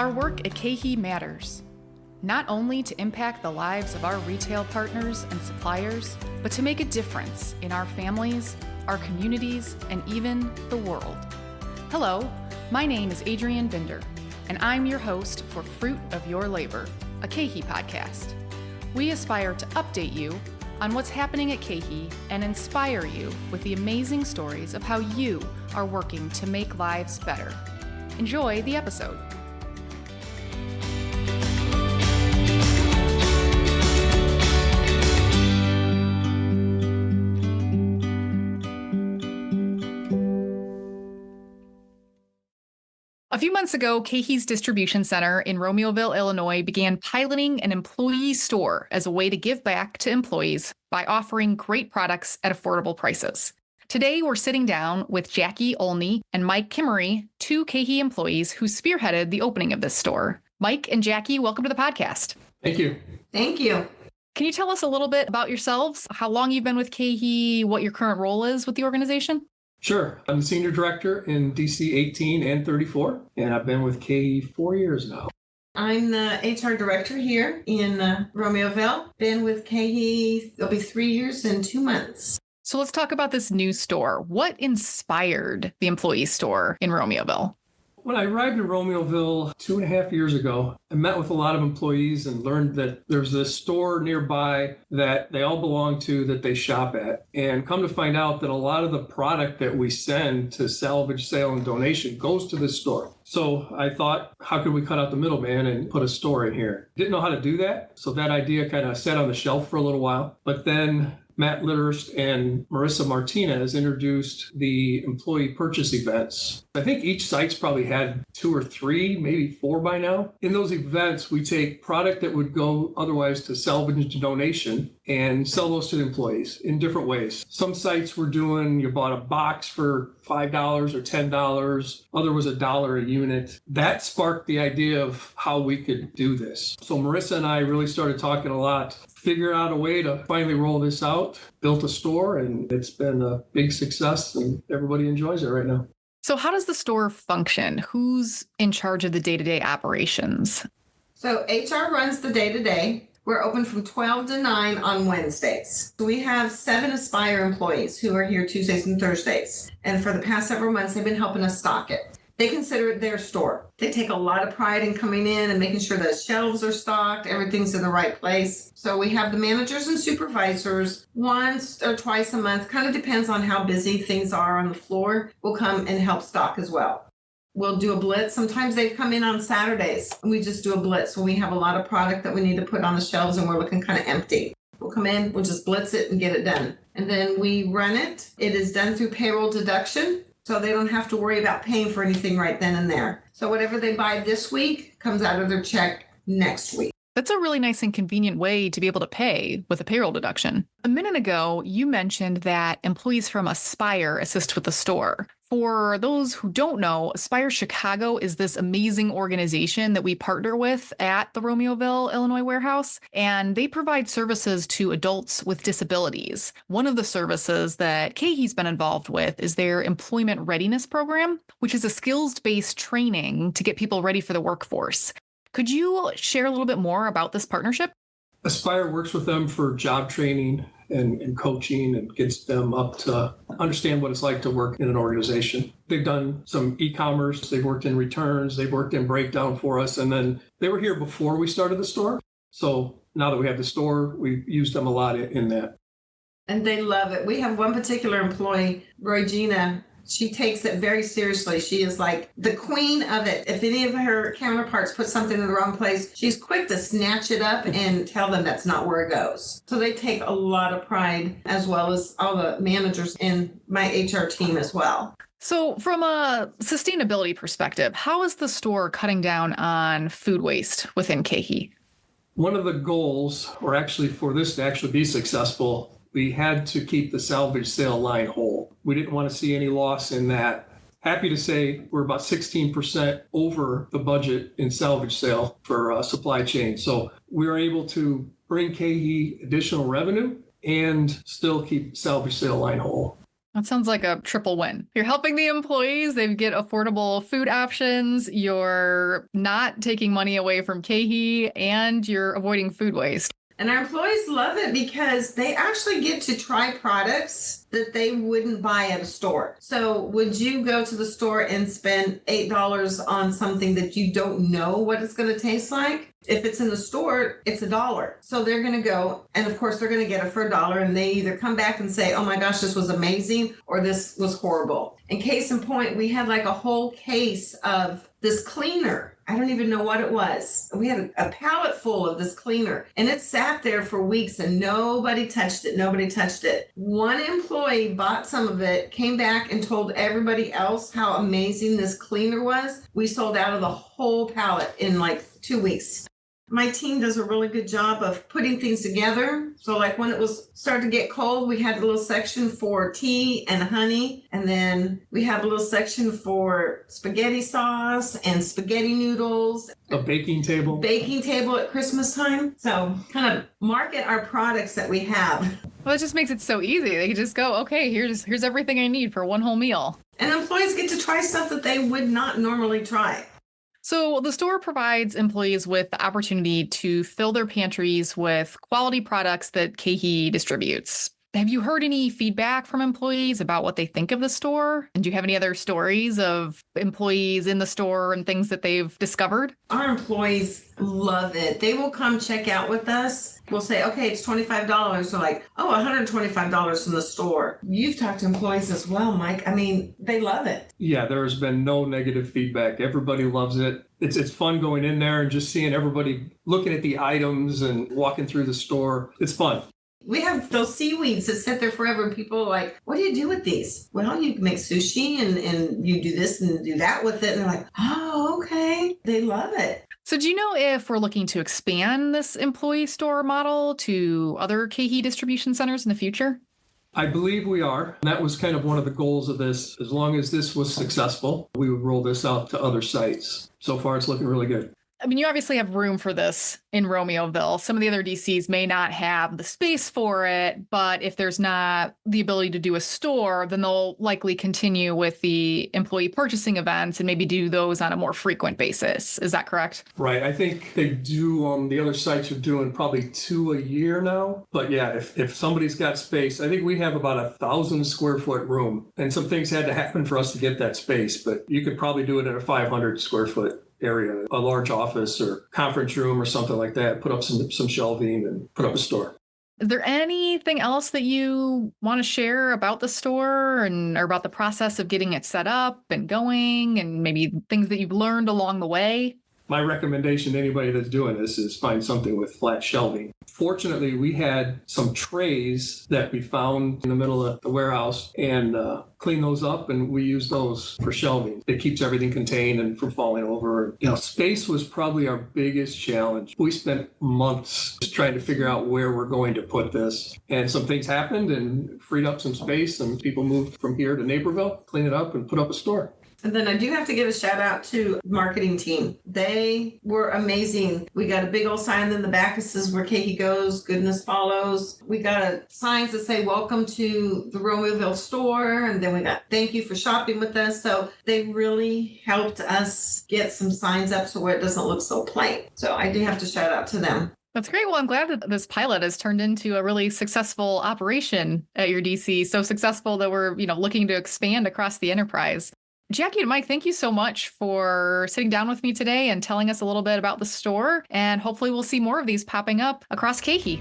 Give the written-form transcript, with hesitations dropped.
Our work at KeHE matters, not only to impact the lives of our retail partners and suppliers, but to make a difference in our families, our communities, and even the world. Hello, my name is Adrienne Binder, and I'm your host for Fruit of Your Labor, a KeHE podcast. We aspire to update you on what's happening at KeHE and inspire you with the amazing stories of how you are working to make lives better. Enjoy the episode. A few months ago, KeHE's distribution center in Romeoville, Illinois, began piloting an employee store as a way to give back to employees by offering great products at affordable prices. Today, we're sitting down with Jackie Olney and Mike Kimery, two KeHE employees who spearheaded the opening of this store. Mike and Jackie, welcome to the podcast. Thank you. Thank you. Can you tell us a little bit about yourselves, how long you've been with KeHE, what your current role is with the organization? Sure. I'm the senior director in DC 18 and 34, and I've been with KeHE 4 years now. I'm the HR director here in Romeoville. Been with KeHE, it'll be 3 years and 2 months. So let's talk about this new store. What inspired the employee store in Romeoville? When I arrived in Romeoville 2.5 years ago, I met with a lot of employees and learned that there's this store nearby that they all belong to, that they shop at. And come to find out that a lot of the product that we send to salvage, sale, and donation goes to this store. So I thought, how could we cut out the middleman and put a store in here? Didn't know how to do that. So that idea kind of sat on the shelf for a little while. But then Matt Litterst and Marissa Martinez introduced the employee purchase events. I think each site's probably had 2 or 3, maybe 4 by now. In those events, we take product that would go otherwise to salvage and donation and sell those to the employees in different ways. Some sites were doing, you bought a box for $5 or $10. Other was $1 a unit. That sparked the idea of how we could do this. So Marissa and I really started talking a lot, figured out a way to finally roll this out, built a store, and it's been a big success and everybody enjoys it right now. So how does the store function? Who's in charge of the day-to-day operations? So HR runs the day-to-day. We're open from 12 to 9 on Wednesdays. So we have 7 Aspire employees who are here Tuesdays and Thursdays. And for the past several months, they've been helping us stock it. They consider it their store. They take a lot of pride in coming in and making sure the shelves are stocked, everything's in the right place. So we have the managers and supervisors once or twice a month, kind of depends on how busy things are on the floor, will come and help stock as well. We'll do a blitz. Sometimes they come in on Saturdays and we just do a blitz when we have a lot of product that we need to put on the shelves and we're looking kind of empty. We'll come in, we'll just blitz it and get it done. And then we run it. It is done through payroll deduction. So they don't have to worry about paying for anything right then and there. So whatever they buy this week comes out of their check next week. That's a really nice and convenient way to be able to pay with a payroll deduction. A minute ago, you mentioned that employees from Aspire assist with the store. For those who don't know, Aspire Chicago is this amazing organization that we partner with at the Romeoville, Illinois warehouse, and they provide services to adults with disabilities. One of the services that KeHE's been involved with is their employment readiness program, which is a skills-based training to get people ready for the workforce. Could you share a little bit more about this partnership? Aspire works with them for job training and coaching and gets them up to understand what it's like to work in an organization. They've done some e-commerce, they've worked in returns, they've worked in breakdown for us, and then they were here before we started the store. So now that we have the store, we've used them a lot in that. And they love it. We have one particular employee, Regina. She takes it very seriously. She is like the queen of it. If any of her counterparts put something in the wrong place, she's quick to snatch it up and tell them that's not where it goes. So they take a lot of pride, as well as all the managers and my HR team as well. So from a sustainability perspective, how is the store cutting down on food waste within KeHE? One of the goals, or actually for this to actually be successful, we had to keep the salvage sale line whole. We didn't want to see any loss in that. Happy to say we're about 16% over the budget in salvage sale for supply chain. So we were able to bring KeHE additional revenue and still keep salvage sale line whole. That sounds like a triple win. You're helping the employees, they get affordable food options, you're not taking money away from KeHE, and you're avoiding food waste. And our employees love it because they actually get to try products that they wouldn't buy at a store. So would you go to the store and spend $8 on something that you don't know what it's going to taste like? If it's in the store, it's $1. So they're going to go, and of course they're going to get it for $1, and they either come back and say, oh my gosh, this was amazing, or this was horrible. And case in point, we had like a whole case of this cleaner. I don't even know what it was. We had a pallet full of this cleaner, and it sat there for weeks and nobody touched it. Nobody touched it. One employee bought some of it, came back and told everybody else how amazing this cleaner was. We sold out of the whole pallet in like 2 weeks. My team does a really good job of putting things together. So like when it was starting to get cold, we had a little section for tea and honey. And then we have a little section for spaghetti sauce and spaghetti noodles. A baking table. Baking table at Christmas time. So kind of market our products that we have. Well, it just makes it so easy. They can just go, okay, here's everything I need for one whole meal. And employees get to try stuff that they would not normally try. So the store provides employees with the opportunity to fill their pantries with quality products that KeHE distributes. Have you heard any feedback from employees about what they think of the store? And do you have any other stories of employees in the store and things that they've discovered? Our employees love it. They will come check out with us. We'll say, okay, it's $25. They're like, oh, $125 from the store. You've talked to employees as well, Mike. I mean, they love it. Yeah, there's been no negative feedback. Everybody loves it. It's fun going in there and just seeing everybody looking at the items and walking through the store. It's fun. We have those seaweeds that sit there forever, and people are like, what do you do with these? Well, you make sushi and you do this and do that with it. And they're like, oh, okay. They love it. So do you know if we're looking to expand this employee store model to other KeHE distribution centers in the future? I believe we are. That was kind of one of the goals of this. As long as this was successful, we would roll this out to other sites. So far, it's looking really good. I mean, you obviously have room for this in Romeoville. Some of the other DCs may not have the space for it, but if there's not the ability to do a store, then they'll likely continue with the employee purchasing events and maybe do those on a more frequent basis. Is that correct? Right. I think they do, the other sites are doing probably 2 a year now. But yeah, if somebody's got space, I think we have about 1,000 square foot room. And some things had to happen for us to get that space, but you could probably do it in a 500 square foot area, a large office or conference room or something like that, put up some shelving and put up a store. Is there anything else that you want to share about the store and or about the process of getting it set up and going and maybe things that you've learned along the way? My recommendation to anybody that's doing this is find something with flat shelving. Fortunately, we had some trays that we found in the middle of the warehouse and cleaned those up, and we use those for shelving. It keeps everything contained and from falling over. Space was probably our biggest challenge. We spent months just trying to figure out where we're going to put this. And some things happened and freed up some space, and people moved from here to Naperville, clean it up, and put up a store. And then I do have to give a shout out to the marketing team. They were amazing. We got a big old sign in the back that says where KeHE goes, goodness follows. We got signs that say welcome to the Romeoville store. And then we got thank you for shopping with us. So they really helped us get some signs up so where it doesn't look so plain. So I do have to shout out to them. That's great. Well, I'm glad that this pilot has turned into a really successful operation at your DC. So successful that we're, looking to expand across the enterprise. Jackie and Mike, thank you so much for sitting down with me today and telling us a little bit about the store. And hopefully we'll see more of these popping up across KeHE.